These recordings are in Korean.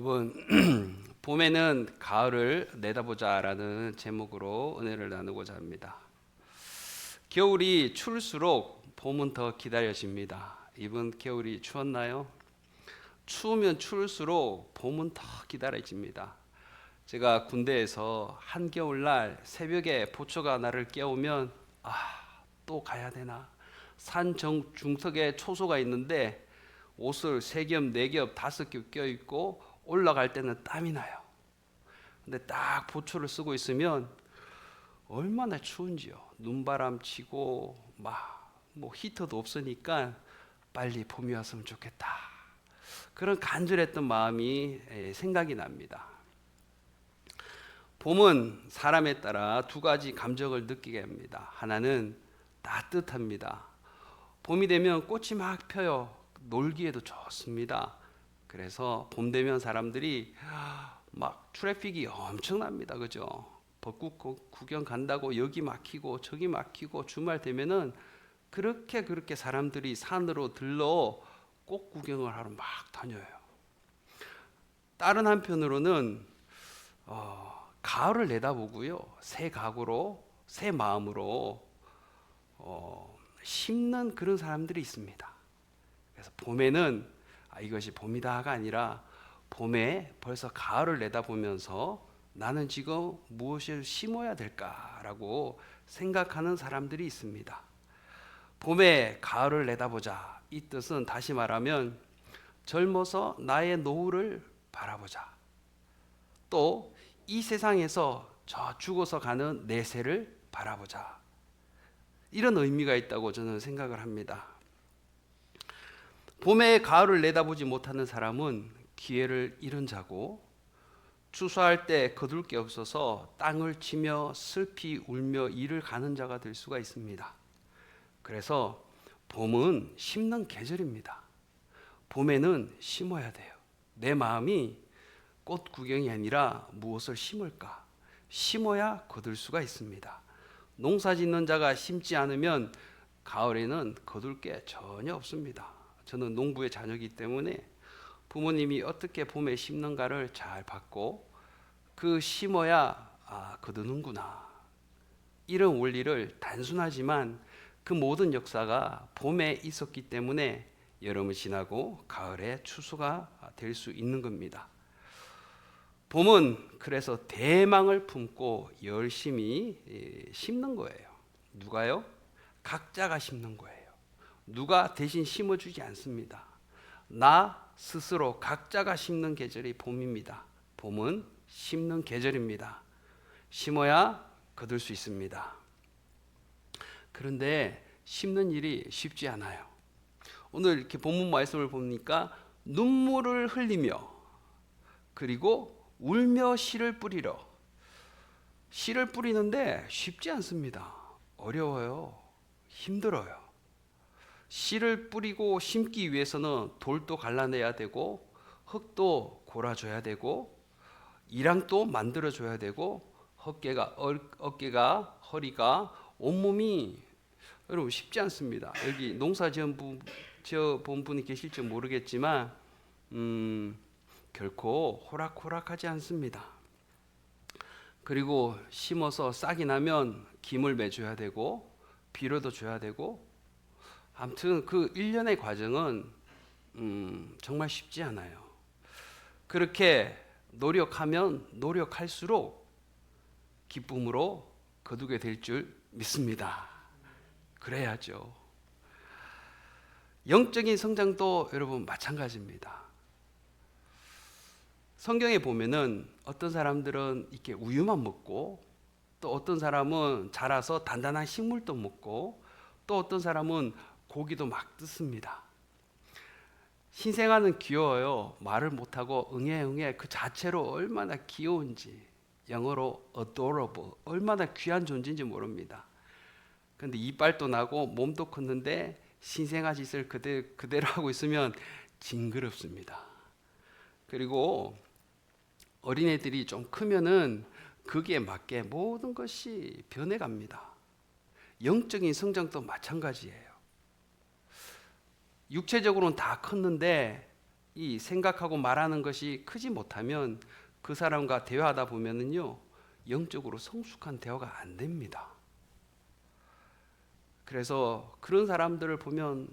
여러분, 봄에는 가을을 내다보자라는 제목으로 은혜를 나누고자 합니다. 겨울이 추울수록 봄은 더 기다려집니다. 이번 겨울이 추웠나요? 추우면 추울수록 봄은 더 기다려집니다. 제가 군대에서 한겨울날 새벽에 보초가 나를 깨우면 또 가야 되나? 산 중턱에 초소가 있는데 옷을 3겹, 4겹, 5겹 껴입고 올라갈 때는 땀이 나요. 근데 딱 보초를 쓰고 있으면 얼마나 추운지요. 눈바람 치고 뭐 히터도 없으니까 빨리 봄이 왔으면 좋겠다. 그런 간절했던 마음이 생각이 납니다. 봄은 사람에 따라 2가지 감정을 느끼게 합니다. 하나는 따뜻합니다. 봄이 되면 꽃이 막 펴요. 놀기에도 좋습니다. 그래서 봄 되면 사람들이 막 트래픽이 엄청납니다. 그죠? 벚꽃 구경 간다고 여기 막히고 저기 막히고 주말 되면은 그렇게 사람들이 산으로 들러 꽃 구경을 하러 막 다녀요. 다른 한편으로는 가을을 내다보고요. 새 각오로 새 마음으로 심는 그런 사람들이 있습니다. 그래서 봄에는 이것이 봄이다가 아니라 봄에 벌써 가을을 내다보면서 나는 지금 무엇을 심어야 될까라고 생각하는 사람들이 있습니다. 봄에 가을을 내다보자, 이 뜻은 다시 말하면 젊어서 나의 노후를 바라보자. 또 이 세상에서 저 죽어서 가는 내 새를 바라보자. 이런 의미가 있다고 저는 생각을 합니다. 봄에 가을을 내다보지 못하는 사람은 기회를 잃은 자고, 추수할 때 거둘 게 없어서 땅을 치며 슬피 울며 일을 가는 자가 될 수가 있습니다. 그래서 봄은 심는 계절입니다. 봄에는 심어야 돼요. 내 마음이 꽃 구경이 아니라 무엇을 심을까? 심어야 거둘 수가 있습니다. 농사 짓는 자가 심지 않으면 가을에는 거둘 게 전혀 없습니다. 저는 농부의 자녀이기 때문에 부모님이 어떻게 봄에 심는가를 잘 봤고, 그 심어야 거두는구나, 이런 원리를 단순하지만 그 모든 역사가 봄에 있었기 때문에 여름을 지나고 가을에 추수가 될 수 있는 겁니다. 봄은 그래서 대망을 품고 열심히 심는 거예요. 누가요? 각자가 심는 거예요. 누가 대신 심어주지 않습니다. 나 스스로 각자가 심는 계절이 봄입니다. 봄은 심는 계절입니다. 심어야 거둘 수 있습니다. 그런데 심는 일이 쉽지 않아요. 오늘 이렇게 본문 말씀을 보니까 눈물을 흘리며 그리고 울며 씨를 뿌리러. 씨를 뿌리는데 쉽지 않습니다. 어려워요. 힘들어요. 씨를 뿌리고 심기 위해서는 돌도 갈라내야 되고 흙도 골아줘야 되고 이랑도 만들어줘야 되고 어깨가 허리가 온몸이 여러분 쉽지 않습니다. 여기 농사 지은 분이 계실지 모르겠지만 결코 호락호락하지 않습니다. 그리고 심어서 싹이 나면 김을 매줘야 되고 비료도 줘야 되고, 아무튼 그 일련의 과정은 정말 쉽지 않아요. 그렇게 노력하면 노력할수록 기쁨으로 거두게 될 줄 믿습니다. 그래야죠. 영적인 성장도 여러분 마찬가지입니다. 성경에 보면은 어떤 사람들은 이렇게 우유만 먹고, 또 어떤 사람은 자라서 단단한 식물도 먹고, 또 어떤 사람은 고기도 막 뜯습니다. 신생아는 귀여워요. 말을 못하고 응애 그 자체로 얼마나 귀여운지, 영어로 adorable, 얼마나 귀한 존재인지 모릅니다. 근데 이빨도 나고 몸도 컸는데 신생아 짓을 그대로 하고 있으면 징그럽습니다. 그리고 어린애들이 좀 크면은 거기에 맞게 모든 것이 변해갑니다. 영적인 성장도 마찬가지예요. 육체적으로는 다 컸는데 이 생각하고 말하는 것이 크지 못하면 그 사람과 대화하다 보면은요, 영적으로 성숙한 대화가 안 됩니다. 그래서 그런 사람들을 보면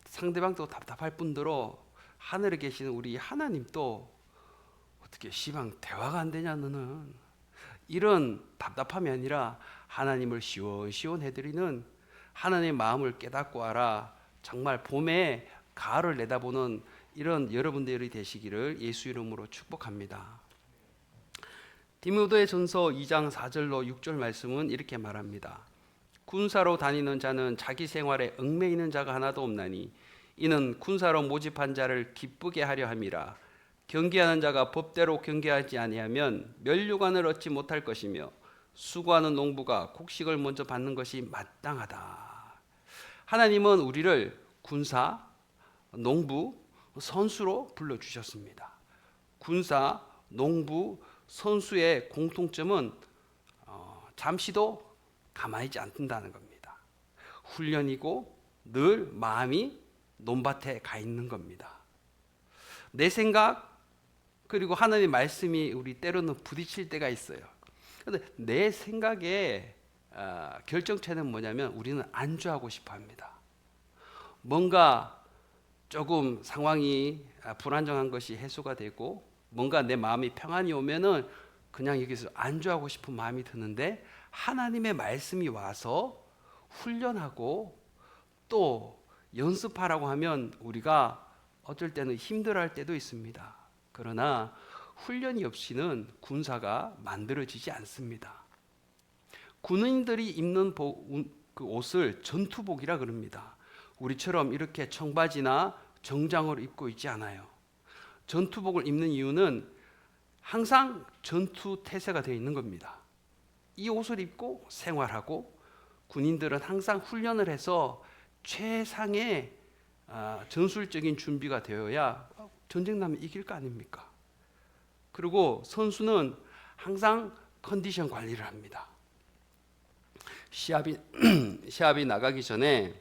상대방도 답답할 뿐더러 하늘에 계시는 우리 하나님도 어떻게 시방 대화가 안 되냐 너는, 이런 답답함이 아니라 하나님을 시원시원 해드리는 하나님의 마음을 깨닫고 알아 정말 봄에 가을을 내다보는 이런 여러분들이 되시기를 예수 이름으로 축복합니다. 디모데 전서 2장 4절로 6절 말씀은 이렇게 말합니다. 군사로 다니는 자는 자기 생활에 얽매이는 자가 하나도 없나니 이는 군사로 모집한 자를 기쁘게 하려 함이라. 경계하는 자가 법대로 경계하지 아니하면 면류관을 얻지 못할 것이며 수고하는 농부가 곡식을 먼저 받는 것이 마땅하다. 하나님은 우리를 군사, 농부, 선수로 불러주셨습니다. 군사, 농부, 선수의 공통점은 잠시도 가만히 있지 않는다는 겁니다. 훈련이고 늘 마음이 논밭에 가 있는 겁니다. 내 생각 그리고 하나님의 말씀이 우리 때로는 부딪힐 때가 있어요. 그런데 내 생각의 결정체는 뭐냐면 우리는 안주하고 싶어 합니다. 뭔가 조금 상황이 불안정한 것이 해소가 되고 뭔가 내 마음이 평안이 오면은 그냥 여기서 안주하고 싶은 마음이 드는데, 하나님의 말씀이 와서 훈련하고 또 연습하라고 하면 우리가 어쩔 때는 힘들어할 때도 있습니다. 그러나 훈련이 없이는 군사가 만들어지지 않습니다. 군인들이 입는 그 옷을 전투복이라 그럽니다. 우리처럼 이렇게 청바지나 정장을 입고 있지 않아요. 전투복을 입는 이유는 항상 전투 태세가 되어 있는 겁니다. 이 옷을 입고 생활하고 군인들은 항상 훈련을 해서 최상의 전술적인 준비가 되어야 전쟁 나면 이길 거 아닙니까? 그리고 선수는 항상 컨디션 관리를 합니다. 시합이 나가기 전에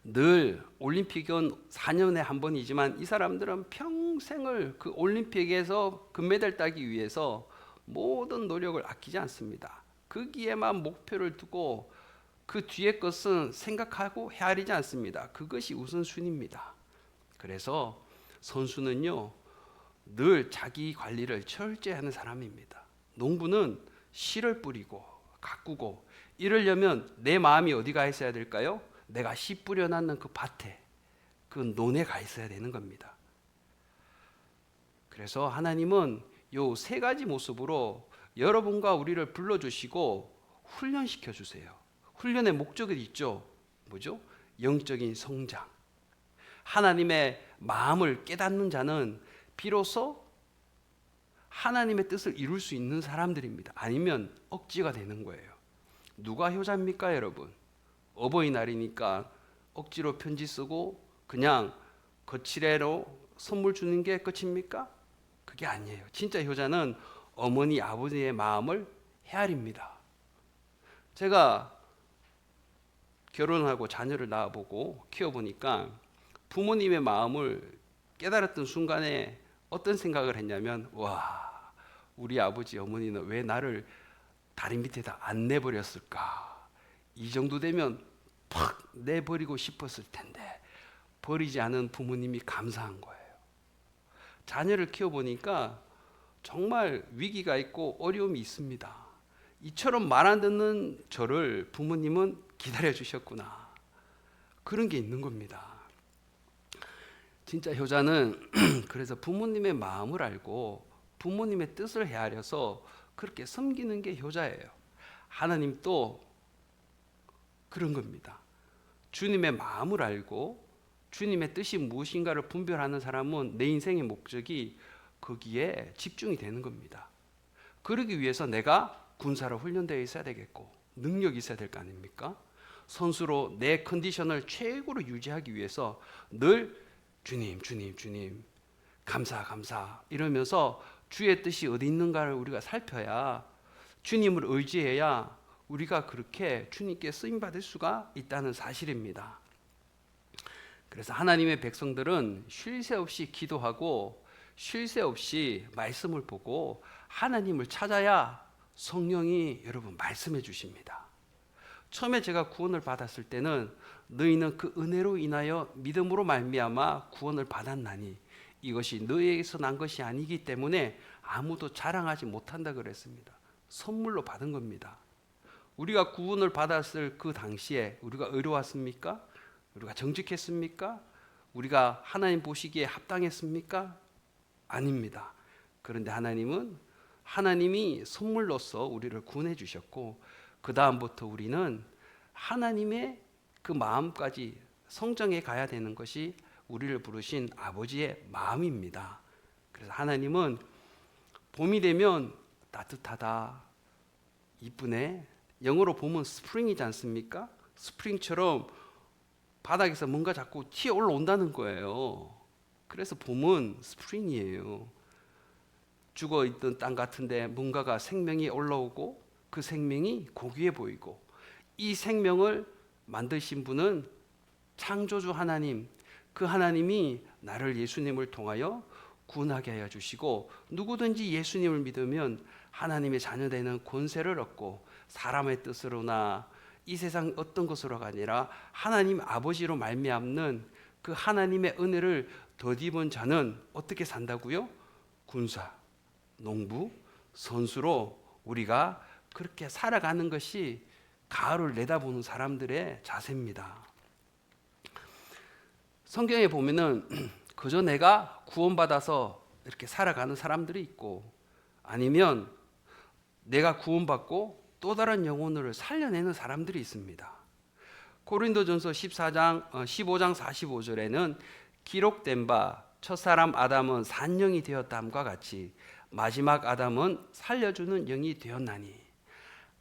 늘 올림픽은 4년에 한 번이지만 이 사람들은 평생을 그 올림픽에서 금메달 따기 위해서 모든 노력을 아끼지 않습니다. 거기에만 목표를 두고 그 뒤의 것은 생각하고 헤아리지 않습니다. 그것이 우선순위입니다. 그래서 선수는요 늘 자기 관리를 철저히 하는 사람입니다. 농부는 씨를 뿌리고 가꾸고 이러려면 내 마음이 어디 가 있어야 될까요? 내가 씨 뿌려놨는 그 밭에, 그 논에 가 있어야 되는 겁니다. 그래서 하나님은 요 세 가지 모습으로 여러분과 우리를 불러주시고 훈련시켜 주세요. 훈련의 목적이 있죠. 뭐죠? 영적인 성장. 하나님의 마음을 깨닫는 자는 비로소 하나님의 뜻을 이룰 수 있는 사람들입니다. 아니면 억지가 되는 거예요. 누가 효자입니까, 여러분? 어버이날이니까 억지로 편지 쓰고 그냥 거칠애로 선물 주는 게 끝입니까? 그게 아니에요. 진짜 효자는 어머니 아버지의 마음을 헤아립니다. 제가 결혼하고 자녀를 낳아보고 키워보니까 부모님의 마음을 깨달았던 순간에 어떤 생각을 했냐면, 와, 우리 아버지 어머니는 왜 나를 다리 밑에다 안 내버렸을까? 이 정도 되면 팍 내버리고 싶었을 텐데 버리지 않은 부모님이 감사한 거예요. 자녀를 키워보니까 정말 위기가 있고 어려움이 있습니다. 이처럼 말 안 듣는 저를 부모님은 기다려 주셨구나. 그런 게 있는 겁니다. 진짜 효자는 그래서 부모님의 마음을 알고 부모님의 뜻을 헤아려서 그렇게 섬기는 게 효자예요. 하나님도 그런 겁니다. 주님의 마음을 알고 주님의 뜻이 무엇인가를 분별하는 사람은 내 인생의 목적이 거기에 집중이 되는 겁니다. 그러기 위해서 내가 군사로 훈련되어 있어야 되겠고 능력이 있어야 될 거 아닙니까? 선수로 내 컨디션을 최고로 유지하기 위해서 늘 주님 감사 이러면서 주의 뜻이 어디 있는가를 우리가 살펴야, 주님을 의지해야 우리가 그렇게 주님께 쓰임받을 수가 있다는 사실입니다. 그래서 하나님의 백성들은 쉴 새 없이 기도하고 쉴 새 없이 말씀을 보고 하나님을 찾아야 성령이 여러분 말씀해 주십니다. 처음에 제가 구원을 받았을 때는 너희는 그 은혜로 인하여 믿음으로 말미암아 구원을 받았나니 이것이 너희에게서 난 것이 아니기 때문에 아무도 자랑하지 못한다 그랬습니다. 선물로 받은 겁니다. 우리가 구원을 받았을 그 당시에 우리가 의로웠습니까? 우리가 정직했습니까? 우리가 하나님 보시기에 합당했습니까? 아닙니다. 그런데 하나님은 하나님이 선물로서 우리를 구원해 주셨고 그 다음부터 우리는 하나님의 그 마음까지 성정해 가야 되는 것이 우리를 부르신 아버지의 마음입니다. 그래서 하나님은 봄이 되면 따뜻하다, 이쁘네. 영어로 보면 스프링이지 않습니까? 스프링처럼 바닥에서 뭔가 자꾸 튀어 올라온다는 거예요. 그래서 봄은 스프링이에요. 죽어있던 땅 같은데 뭔가가 생명이 올라오고 그 생명이 고귀해 보이고 이 생명을 만드신 분은 창조주 하나님, 그 하나님이 나를 예수님을 통하여 구원하게 하여 주시고 누구든지 예수님을 믿으면 하나님의 자녀되는 권세를 얻고 사람의 뜻으로나 이 세상 어떤 것으로가 아니라 하나님 아버지로 말미암는 그 하나님의 은혜를 덧입은 자는 어떻게 산다고요? 군사, 농부, 선수로 우리가 그렇게 살아가는 것이 가을을 내다보는 사람들의 자세입니다. 성경에 보면은 그저 내가 구원받아서 이렇게 살아가는 사람들이 있고 아니면 내가 구원받고 또 다른 영혼을 살려내는 사람들이 있습니다. 고린도전서 15장 45절에는 기록된 바 첫사람 아담은 산영이 되었다함과 같이 마지막 아담은 살려주는 영이 되었나니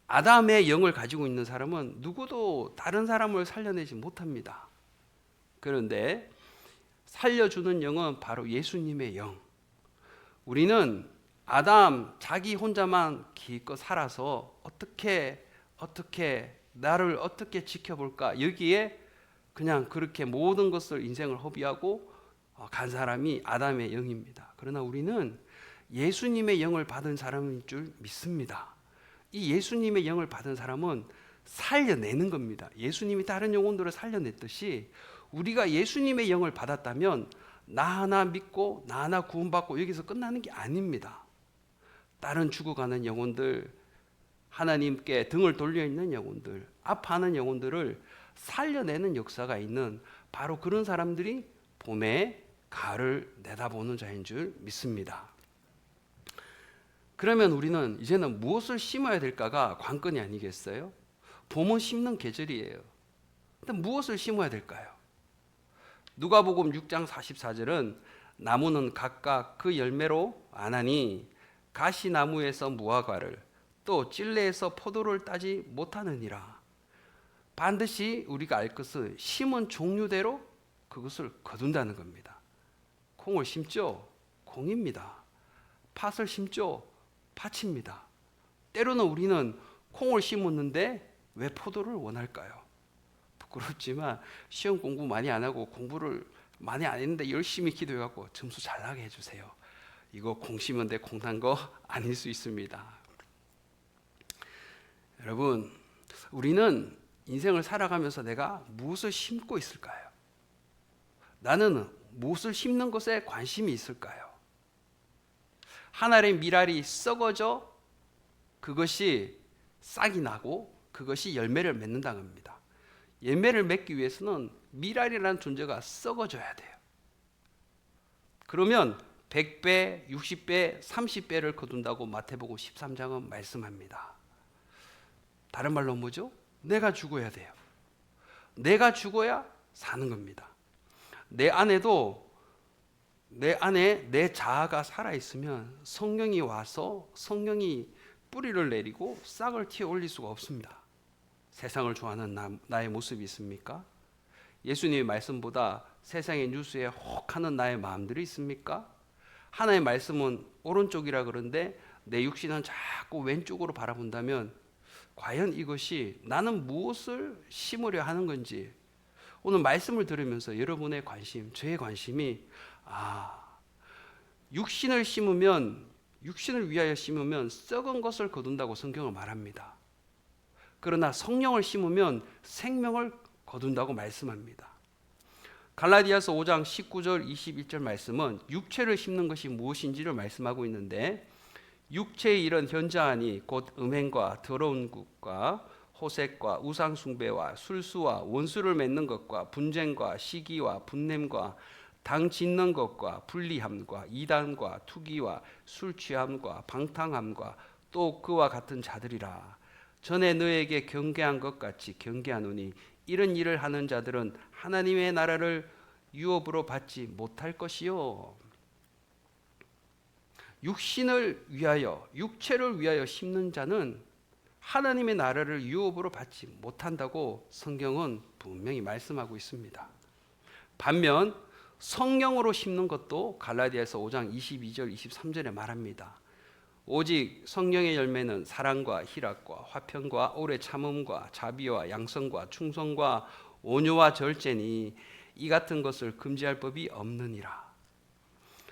아담의 영을 가지고 있는 사람은 누구도 다른 사람을 살려내지 못합니다. 그런데 살려주는 영은 바로 예수님의 영. 우리는 아담 자기 혼자만 기껏 살아서 어떻게 나를 어떻게 지켜볼까 여기에 그냥 그렇게 모든 것을 인생을 허비하고 간 사람이 아담의 영입니다. 그러나 우리는 예수님의 영을 받은 사람인 줄 믿습니다. 이 예수님의 영을 받은 사람은 살려내는 겁니다. 예수님이 다른 영혼들을 살려냈듯이 우리가 예수님의 영을 받았다면 나 하나 믿고 나 하나 구원받고 여기서 끝나는 게 아닙니다. 다른 죽어가는 영혼들, 하나님께 등을 돌려있는 영혼들, 아파하는 영혼들을 살려내는 역사가 있는 바로 그런 사람들이 봄에 가을을 내다보는 자인 줄 믿습니다. 그러면 우리는 이제는 무엇을 심어야 될까가 관건이 아니겠어요? 봄은 심는 계절이에요. 근데 무엇을 심어야 될까요? 누가복음 6장 44절은 나무는 각각 그 열매로 아나니 가시나무에서 무화과를 또 찔레에서 포도를 따지 못하느니라. 반드시 우리가 알 것은 심은 종류대로 그것을 거둔다는 겁니다. 콩을 심죠? 콩입니다. 팥을 심죠? 팥입니다. 때로는 우리는 콩을 심었는데 왜 포도를 원할까요? 부끄럽지만 시험 공부 많이 안 하고 공부를 많이 안 했는데 열심히 기도해갖고 점수 잘 나게 해주세요. 이거 콩 심은 데 콩 난 거 아닐 수 있습니다. 여러분, 우리는 인생을 살아가면서 내가 무엇을 심고 있을까요? 나는 무엇을 심는 것에 관심이 있을까요? 하나의 밀알이 썩어져 그것이 싹이 나고 그것이 열매를 맺는다는 겁니다. 열매를 맺기 위해서는 밀알이라는 존재가 썩어져야 돼요. 그러면 100배, 60배, 30배를 거둔다고 마태복음 13장은 말씀합니다. 다른 말로 뭐죠? 내가 죽어야 돼요. 내가 죽어야 사는 겁니다. 내 안에 내 자아가 살아있으면 성령이 와서 성령이 뿌리를 내리고 싹을 틔어 올릴 수가 없습니다. 세상을 좋아하는 나의 모습이 있습니까? 예수님의 말씀보다 세상의 뉴스에 혹하는 나의 마음들이 있습니까? 하나의 말씀은 오른쪽이라 그러는데 내 육신은 자꾸 왼쪽으로 바라본다면 과연 이것이 나는 무엇을 심으려 하는 건지 오늘 말씀을 들으면서 여러분의 관심, 저의 관심이 육신을 심으면, 육신을 위하여 심으면 썩은 것을 거둔다고 성경을 말합니다. 그러나 성령을 심으면 생명을 거둔다고 말씀합니다. 갈라디아서 5장 19절 21절 말씀은 육체를 심는 것이 무엇인지를 말씀하고 있는데, 육체의 일은 현저하니 곧 음행과 더러운 것과 호색과 우상숭배와 술수와 원수를 맺는 것과 분쟁과 시기와 분냄과 당 짓는 것과 불리함과 이단과 투기와 술 취함과 방탕함과 또 그와 같은 자들이라. 전에 너에게 경계한 것 같이 경계하노니 이런 일을 하는 자들은 하나님의 나라를 유업으로 받지 못할 것이요. 육신을 위하여, 육체를 위하여 심는 자는 하나님의 나라를 유업으로 받지 못한다고 성경은 분명히 말씀하고 있습니다. 반면 성령으로 심는 것도 갈라디아서 5장 22절 23절에 말합니다. 오직 성령의 열매는 사랑과 희락과 화평과 오래 참음과 자비와 양성과 충성과 온유와 절제니 이 같은 것을 금지할 법이 없느니라.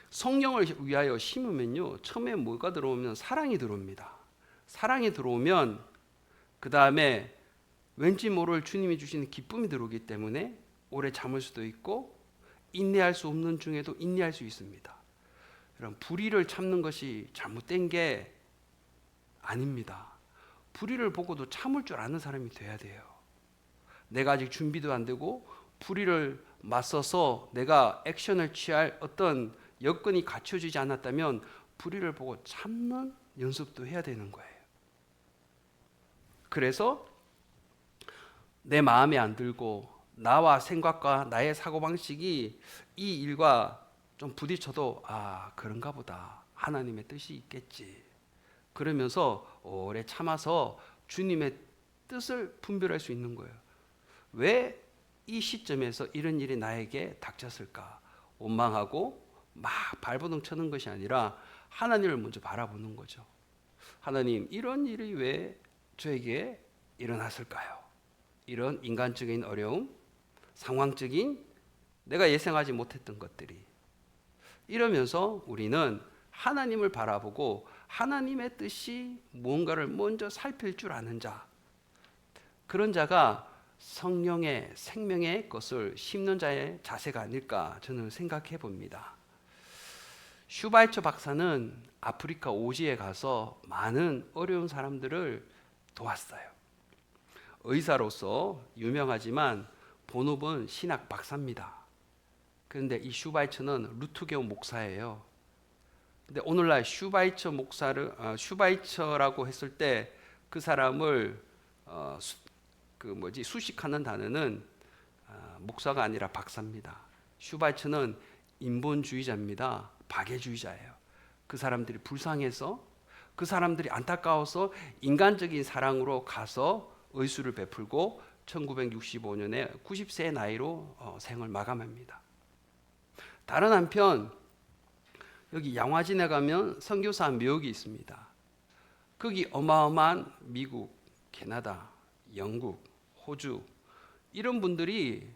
성령을 위하여 심으면요, 처음에 뭐가 들어오면 사랑이 들어옵니다. 사랑이 들어오면 그 다음에 왠지 모를 주님이 주시는 기쁨이 들어오기 때문에 오래 참을 수도 있고 인내할 수 없는 중에도 인내할 수 있습니다. 여러분, 불의를 참는 것이 잘못된 게 아닙니다. 불의를 보고도 참을 줄 아는 사람이 돼야 돼요. 내가 아직 준비도 안 되고 불의를 맞서서 내가 액션을 취할 어떤 여건이 갖춰지지 않았다면 불의를 보고 참는 연습도 해야 되는 거예요. 그래서 내 마음에 안 들고 나와 생각과 나의 사고방식이 이 일과 좀 부딪혀도 그런가 보다, 하나님의 뜻이 있겠지, 그러면서 오래 참아서 주님의 뜻을 분별할 수 있는 거예요. 왜 이 시점에서 이런 일이 나에게 닥쳤을까? 원망하고 막 발버둥 쳐는 것이 아니라 하나님을 먼저 바라보는 거죠. 하나님, 이런 일이 왜 저에게 일어났을까요? 이런 인간적인 어려움, 상황적인 내가 예상하지 못했던 것들이, 이러면서 우리는 하나님을 바라보고 하나님의 뜻이 무언가를 먼저 살필 줄 아는 자, 그런 자가 성령의 생명의 것을 심는 자의 자세가 아닐까 저는 생각해 봅니다. 슈바이처 박사는 아프리카 오지에 가서 많은 어려운 사람들을 도왔어요. 의사로서 유명하지만 본업은 신학 박사입니다. 그런데 이 슈바이처는 루트교 목사예요. 근데 오늘날 슈바이처라고 했을 때 그 사람을 수식하는 단어는 목사가 아니라 박사입니다. 슈바이처는 인본주의자입니다. 박애주의자예요. 그 사람들이 불쌍해서, 그 사람들이 안타까워서 인간적인 사랑으로 가서 의술을 베풀고 1965년에 90세의 나이로 생을 마감합니다. 다른 한편 여기 양화진에 가면 선교사 묘역이 있습니다. 거기 어마어마한 미국, 캐나다, 영국, 호주, 이런 분들이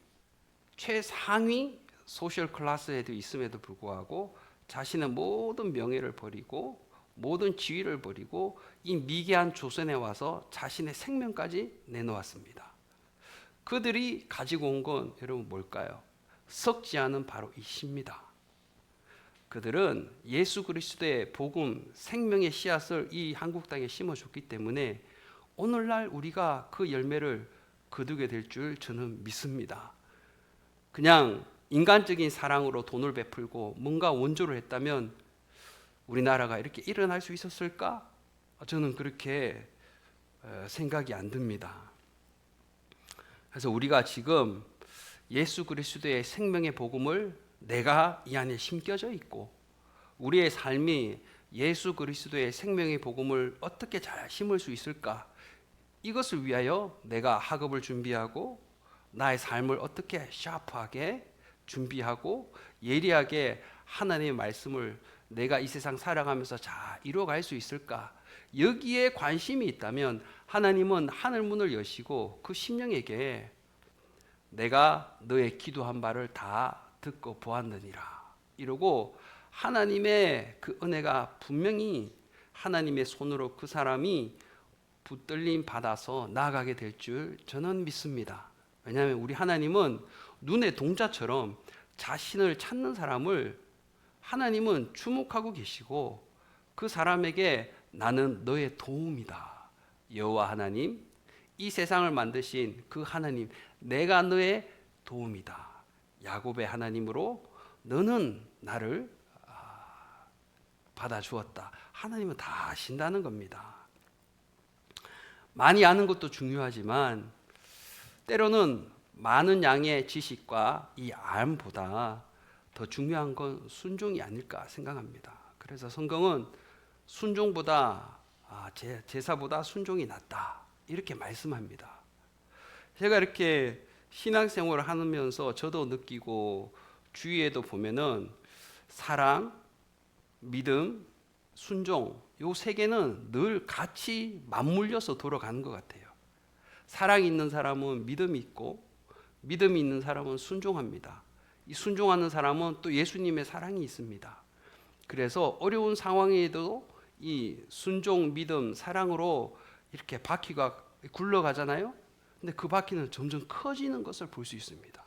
최상위 소셜 클래스에도 있음에도 불구하고 자신의 모든 명예를 버리고 모든 지위를 버리고 이 미개한 조선에 와서 자신의 생명까지 내놓았습니다. 그들이 가지고 온 건 여러분 뭘까요? 썩지 않은 바로 이 씨입니다. 그들은 예수 그리스도의 복음, 생명의 씨앗을 이 한국 땅에 심어줬기 때문에 오늘날 우리가 그 열매를 거두게 될 줄 저는 믿습니다. 그냥 인간적인 사랑으로 돈을 베풀고 뭔가 원조를 했다면 우리나라가 이렇게 일어날 수 있었을까? 저는 그렇게 생각이 안 듭니다. 그래서 우리가 지금 예수 그리스도의 생명의 복음을 내가 이 안에 심겨져 있고 우리의 삶이 예수 그리스도의 생명의 복음을 어떻게 잘 심을 수 있을까? 이것을 위하여 내가 학업을 준비하고 나의 삶을 어떻게 샤프하게 준비하고 예리하게 하나님의 말씀을 내가 이 세상 살아가면서 잘 이루어갈 수 있을까? 여기에 관심이 있다면 하나님은 하늘 문을 여시고 그 심령에게 내가 너의 기도한 바를 다 듣고 보았느니라. 이러고 하나님의 그 은혜가 분명히 하나님의 손으로 그 사람이 붙들림 받아서 나아가게 될 줄 저는 믿습니다. 왜냐하면 우리 하나님은 눈의 동자처럼 자신을 찾는 사람을 하나님은 주목하고 계시고 그 사람에게 나는 너의 도움이다. 여호와 하나님, 이 세상을 만드신 그 하나님, 내가 너의 도움이다. 야곱의 하나님으로 너는 나를 받아주었다. 하나님은 다 아신다는 겁니다. 많이 아는 것도 중요하지만 때로는 많은 양의 지식과 이 암보다 더 중요한 건 순종이 아닐까 생각합니다. 그래서 성경은 순종보다 제사보다 순종이 낫다 이렇게 말씀합니다. 제가 이렇게 신앙생활을 하면서 저도 느끼고 주위에도 보면은 사랑, 믿음, 순종 요 세 개는 늘 같이 맞물려서 돌아가는 것 같아요. 사랑이 있는 사람은 믿음이 있고 믿음이 있는 사람은 순종합니다. 이 순종하는 사람은 또 예수님의 사랑이 있습니다. 그래서 어려운 상황에도 이 순종, 믿음, 사랑으로 이렇게 바퀴가 굴러가잖아요. 근데 그 바퀴는 점점 커지는 것을 볼 수 있습니다.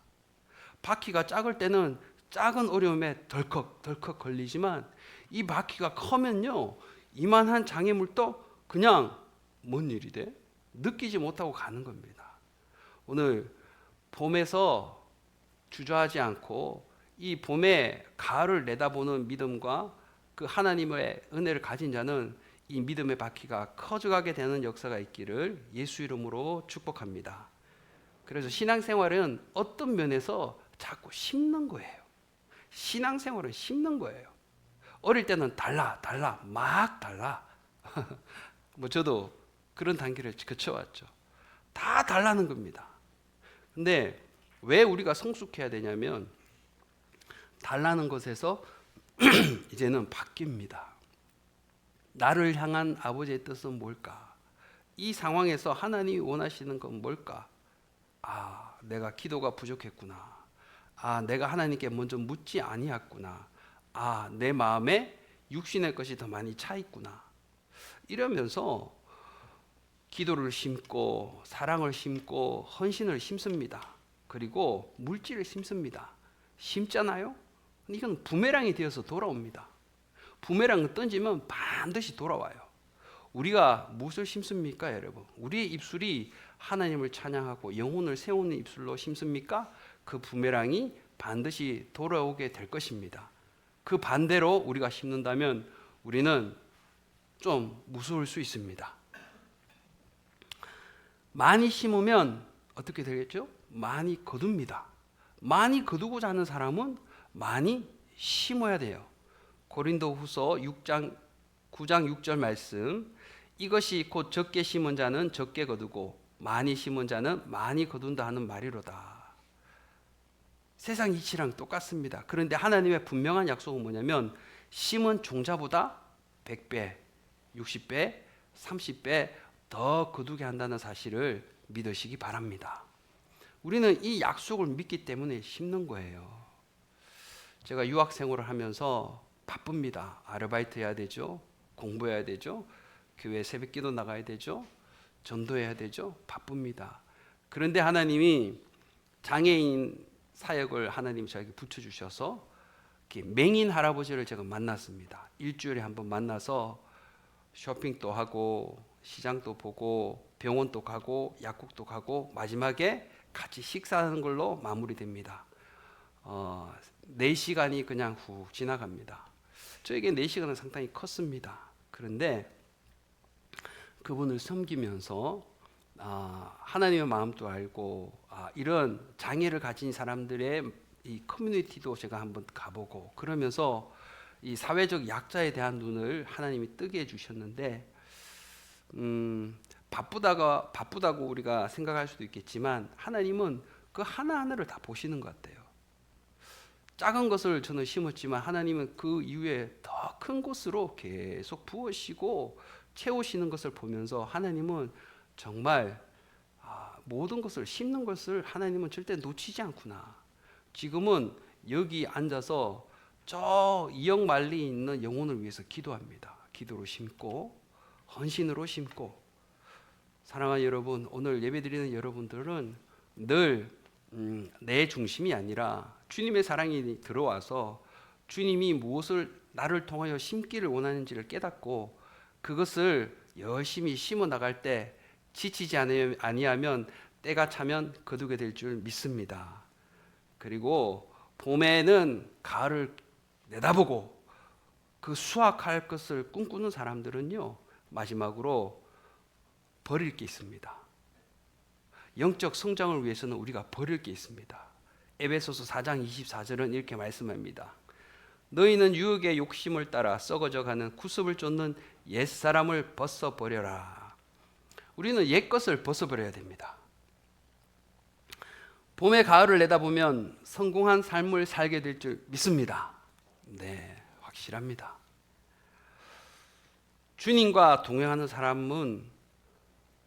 바퀴가 작을 때는 작은 어려움에 덜컥 걸리지만 이 바퀴가 커면요, 이만한 장애물도 그냥 뭔 일이 돼? 느끼지 못하고 가는 겁니다. 오늘 봄에서 주저하지 않고 이 봄에 가을을 내다보는 믿음과 그 하나님의 은혜를 가진 자는 이 믿음의 바퀴가 커져가게 되는 역사가 있기를 예수 이름으로 축복합니다. 그래서 신앙생활은 어떤 면에서 자꾸 심는 거예요. 신앙생활은 심는 거예요. 어릴 때는 막 달라. 뭐 저도 그런 단계를 거쳐왔죠. 다 달라는 겁니다. 근데 왜 우리가 성숙해야 되냐면 달라는 것에서 이제는 바뀝니다. 나를 향한 아버지의 뜻은 뭘까? 이 상황에서 하나님이 원하시는 건 뭘까? 내가 기도가 부족했구나. 내가 하나님께 먼저 묻지 아니했구나. 내 마음에 육신의 것이 더 많이 차 있구나. 이러면서 기도를 심고 사랑을 심고 헌신을 심습니다. 그리고 물질을 심습니다. 심잖아요? 이건 부메랑이 되어서 돌아옵니다. 부메랑을 던지면 반드시 돌아와요. 우리가 무엇을 심습니까, 여러분? 우리의 입술이 하나님을 찬양하고 영혼을 세우는 입술로 심습니까? 그 부메랑이 반드시 돌아오게 될 것입니다. 그 반대로 우리가 심는다면 우리는 좀 무서울 수 있습니다. 많이 심으면 어떻게 되겠죠? 많이 거둡니다. 많이 거두고자 하는 사람은 많이 심어야 돼요. 고린도후서 9장 6절 말씀, 이것이 곧 적게 심은 자는 적게 거두고 많이 심은 자는 많이 거둔다 하는 말이로다. 세상 이치랑 똑같습니다. 그런데 하나님의 분명한 약속은 뭐냐면 심은 종자보다 100배, 60배, 30배 더 거두게 한다는 사실을 믿으시기 바랍니다. 우리는 이 약속을 믿기 때문에 심는 거예요. 제가 유학 생활을 하면서 바쁩니다. 아르바이트 해야 되죠. 공부해야 되죠. 교회 새벽기도 나가야 되죠. 전도해야 되죠. 바쁩니다. 그런데 하나님이 장애인 사역을 하나님 저에게 붙여주셔서 맹인 할아버지를 제가 만났습니다. 일주일에 한 번 만나서 쇼핑도 하고 시장도 보고 병원도 가고 약국도 가고 마지막에 같이 식사하는 걸로 마무리됩니다. 4시간이 그냥 훅 지나갑니다. 저에게 4시간은 상당히 컸습니다. 그런데 그분을 섬기면서 하나님의 마음도 알고 이런 장애를 가진 사람들의 이 커뮤니티도 제가 한번 가보고 그러면서 이 사회적 약자에 대한 눈을 하나님이 뜨게 해주셨는데 바쁘다고 우리가 생각할 수도 있겠지만 하나님은 그 하나하나를 다 보시는 것 같아요. 작은 것을 저는 심었지만 하나님은 그 이후에 더 큰 곳으로 계속 부으시고 채우시는 것을 보면서 하나님은 정말 모든 것을 심는 것을 하나님은 절대 놓치지 않구나. 지금은 여기 앉아서 저 이역 말리 있는 영혼을 위해서 기도합니다. 기도로 심고 헌신으로 심고. 사랑하는 여러분, 오늘 예배드리는 여러분들은 늘 내 중심이 아니라 주님의 사랑이 들어와서 주님이 무엇을 나를 통하여 심기를 원하는지를 깨닫고 그것을 열심히 심어 나갈 때 지치지 아니하면 때가 차면 거두게 될 줄 믿습니다. 그리고 봄에는 가을을 내다보고 그 수확할 것을 꿈꾸는 사람들은요, 마지막으로 버릴 게 있습니다. 영적 성장을 위해서는 우리가 버릴 게 있습니다. 에베소서 4장 24절은 이렇게 말씀합니다. 너희는 유혹의 욕심을 따라 썩어져가는 구습을 쫓는 옛사람을 벗어버려라. 우리는 옛것을 벗어버려야 됩니다. 봄에 가을을 내다보면 성공한 삶을 살게 될 줄 믿습니다. 네, 확실합니다. 주님과 동행하는 사람은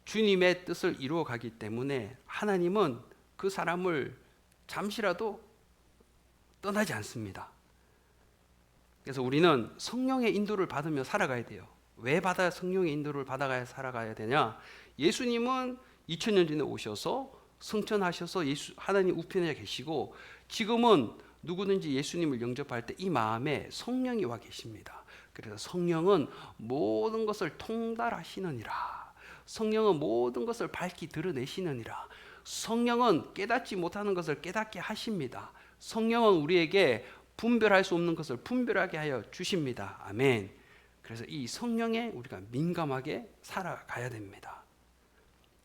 주님의 뜻을 이루어가기 때문에 하나님은 그 사람을 잠시라도 떠나지 않습니다. 그래서 우리는 성령의 인도를 받으며 살아가야 돼요. 왜 성령의 인도를 받아가야 살아가야 되냐? 예수님은 2000년 전에 오셔서 성천하셔서 하나님 우편에 계시고 지금은 누구든지 예수님을 영접할 때 이 마음에 성령이 와 계십니다. 그래서 성령은 모든 것을 통달하시느니라. 성령은 모든 것을 밝히 드러내시느니라. 성령은 깨닫지 못하는 것을 깨닫게 하십니다. 성령은 우리에게 분별할 수 없는 것을 분별하게 하여 주십니다. 아멘. 그래서 이 성령에 우리가 민감하게 살아가야 됩니다.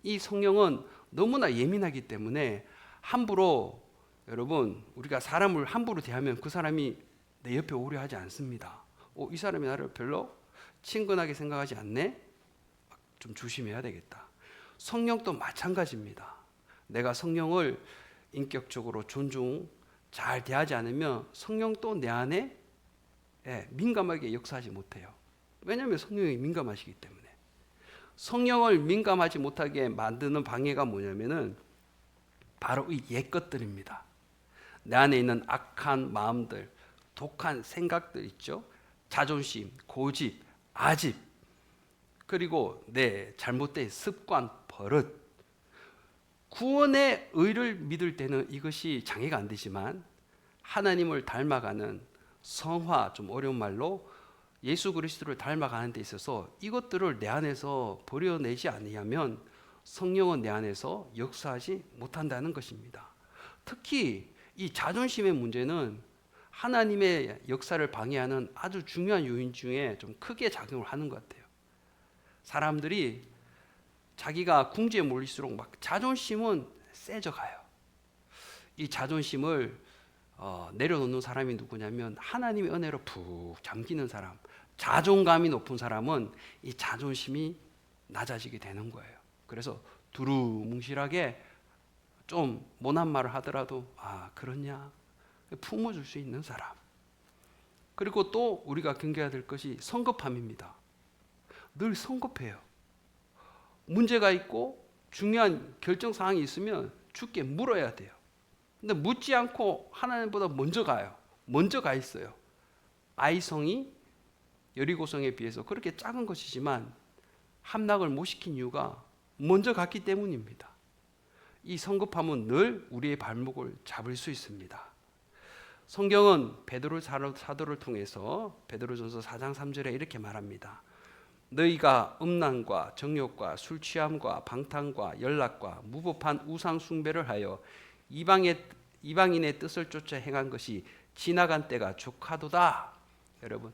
이 성령은 너무나 예민하기 때문에 함부로, 여러분, 우리가 사람을 함부로 대하면 그 사람이 내 옆에 오려 하지 않습니다. 이 사람이 나를 별로 친근하게 생각하지 않네? 좀 조심해야 되겠다. 성령도 마찬가지입니다. 내가 성령을 인격적으로 존중, 잘 대하지 않으면 성령도 내 안에 민감하게 역사하지 못해요. 왜냐하면 성령이 민감하시기 때문에. 성령을 민감하지 못하게 만드는 방해가 뭐냐면은 바로 이 옛것들입니다. 내 안에 있는 악한 마음들, 독한 생각들 있죠. 자존심, 고집, 아집, 그리고 내 잘못된 습관, 버릇. 구원의 의를 믿을 때는 이것이 장애가 안 되지만 하나님을 닮아가는 성화, 좀 어려운 말로 예수 그리스도를 닮아가는 데 있어서 이것들을 내 안에서 버려내지 아니하면 성령은 내 안에서 역사하지 못한다는 것입니다. 특히 이 자존심의 문제는 하나님의 역사를 방해하는 아주 중요한 요인 중에 좀 크게 작용을 하는 것 같아요. 사람들이 자기가 궁지에 몰릴수록 막 자존심은 세져가요. 이 자존심을 내려놓는 사람이 누구냐면 하나님의 은혜로 푹 잠기는 사람, 자존감이 높은 사람은 이 자존심이 낮아지게 되는 거예요. 그래서 두루뭉실하게 좀 모난 말을 하더라도 그렇냐 품어줄 수 있는 사람. 그리고 또 우리가 경계해야 될 것이 성급함입니다. 늘 성급해요. 문제가 있고 중요한 결정 사항이 있으면 주께 물어야 돼요. 근데 묻지 않고 하나님보다 먼저 가요. 먼저 가 있어요. 아이성이 여리고성에 비해서 그렇게 작은 것이지만 함락을 못 시킨 이유가 먼저 갔기 때문입니다. 이 성급함은 늘 우리의 발목을 잡을 수 있습니다. 성경은 베드로 사도를 통해서 베드로전서 4장 3절에 이렇게 말합니다. 너희가 음란과 정욕과 술 취함과 방탕과 연락과 무법한 우상 숭배를 하여 이방인의 뜻을 쫓아 행한 것이 지나간 때가 족하도다. 여러분,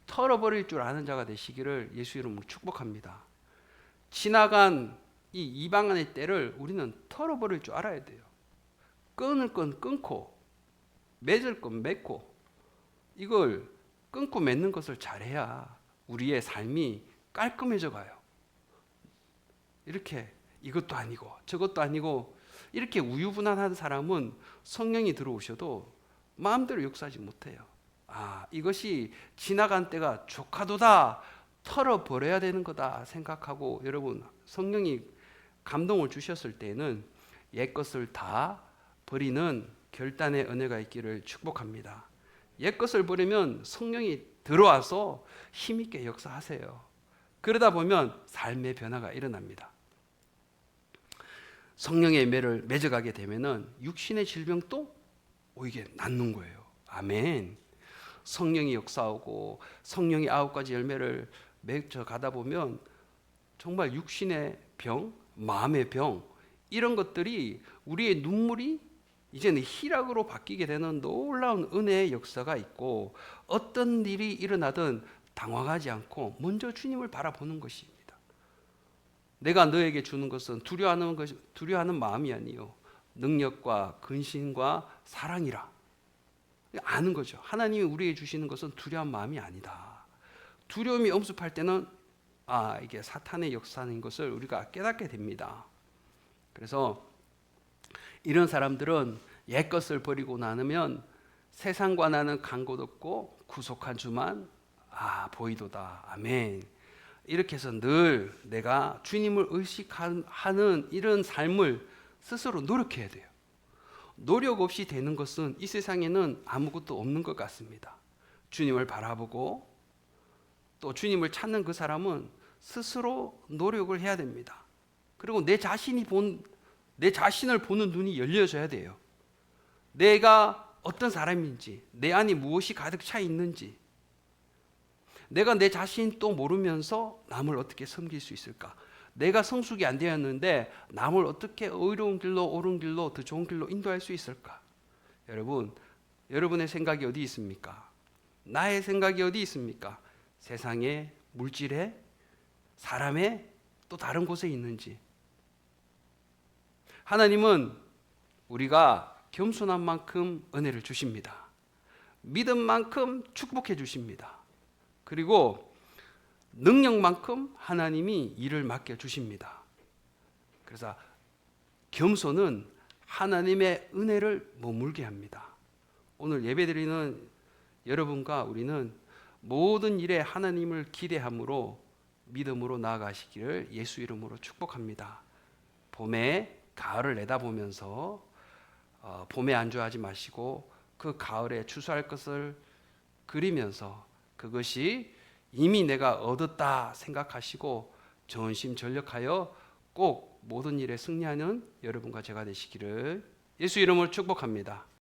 털어버릴 줄 아는 자가 되시기를 예수 이름으로 축복합니다. 지나간 이 이방인의 때를 우리는 털어버릴 줄 알아야 돼요. 끊을 건 끊고 맺을 건 맺고 이걸 끊고 맺는 것을 잘해야 우리의 삶이 깔끔해져 가요. 이렇게 이것도 아니고 저것도 아니고 이렇게 우유부단한 사람은 성령이 들어오셔도 마음대로 역사하지 못해요. 이것이 지나간 때가 족하도다, 털어버려야 되는 거다 생각하고 여러분 성령이 감동을 주셨을 때에는 옛것을 다 버리는 결단의 은혜가 있기를 축복합니다. 옛것을 버리면 성령이 들어와서 힘있게 역사하세요. 그러다 보면 삶의 변화가 일어납니다. 성령의 매를 맺어가게 되면은 육신의 질병도 오히려 낫는 거예요. 아멘. 성령이 역사하고 성령이 9가지 열매를 맺어가다 보면 정말 육신의 병, 마음의 병, 이런 것들이 우리의 눈물이 이제는 희락으로 바뀌게 되는 놀라운 은혜의 역사가 있고, 어떤 일이 일어나든 당황하지 않고 먼저 주님을 바라보는 것입니다. 내가 너에게 주는 것은 두려워하는 마음이 아니요 능력과 근신과 사랑이라. 아는 거죠. 하나님이 우리에게 주시는 것은 두려운 마음이 아니다. 두려움이 엄습할 때는 이게 사탄의 역사인 것을 우리가 깨닫게 됩니다. 그래서 이런 사람들은 옛것을 버리고 나면 세상과 나는 간곳 없고 구속한 주만 보이도다. 아멘. 이렇게 해서 늘 내가 주님을 의식하는 이런 삶을 스스로 노력해야 돼요. 노력 없이 되는 것은 이 세상에는 아무것도 없는 것 같습니다. 주님을 바라보고 또 주님을 찾는 그 사람은 스스로 노력을 해야 됩니다. 그리고 내 자신을 보는 눈이 열려져야 돼요. 내가 어떤 사람인지, 내 안에 무엇이 가득 차 있는지, 내가 내 자신 또 모르면서 남을 어떻게 섬길 수 있을까? 내가 성숙이 안 되었는데 남을 어떻게 의로운 길로, 옳은 길로, 더 좋은 길로 인도할 수 있을까? 여러분의 생각이 어디 있습니까? 나의 생각이 어디 있습니까? 세상에, 물질에, 사람에, 또 다른 곳에 있는지. 하나님은 우리가 겸손한 만큼 은혜를 주십니다. 믿음 만큼 축복해 주십니다. 그리고 능력만큼 하나님이 일을 맡겨 주십니다. 그래서 겸손은 하나님의 은혜를 머물게 합니다. 오늘 예배드리는 여러분과 우리는 모든 일에 하나님을 기대함으로 믿음으로 나아가시기를 예수 이름으로 축복합니다. 봄에 가을을 내다보면서 봄에 안주하지 마시고 그 가을에 추수할 것을 그리면서 그것이 이미 내가 얻었다 생각하시고 전심전력하여 꼭 모든 일에 승리하는 여러분과 제가 되시기를 예수 이름으로 축복합니다.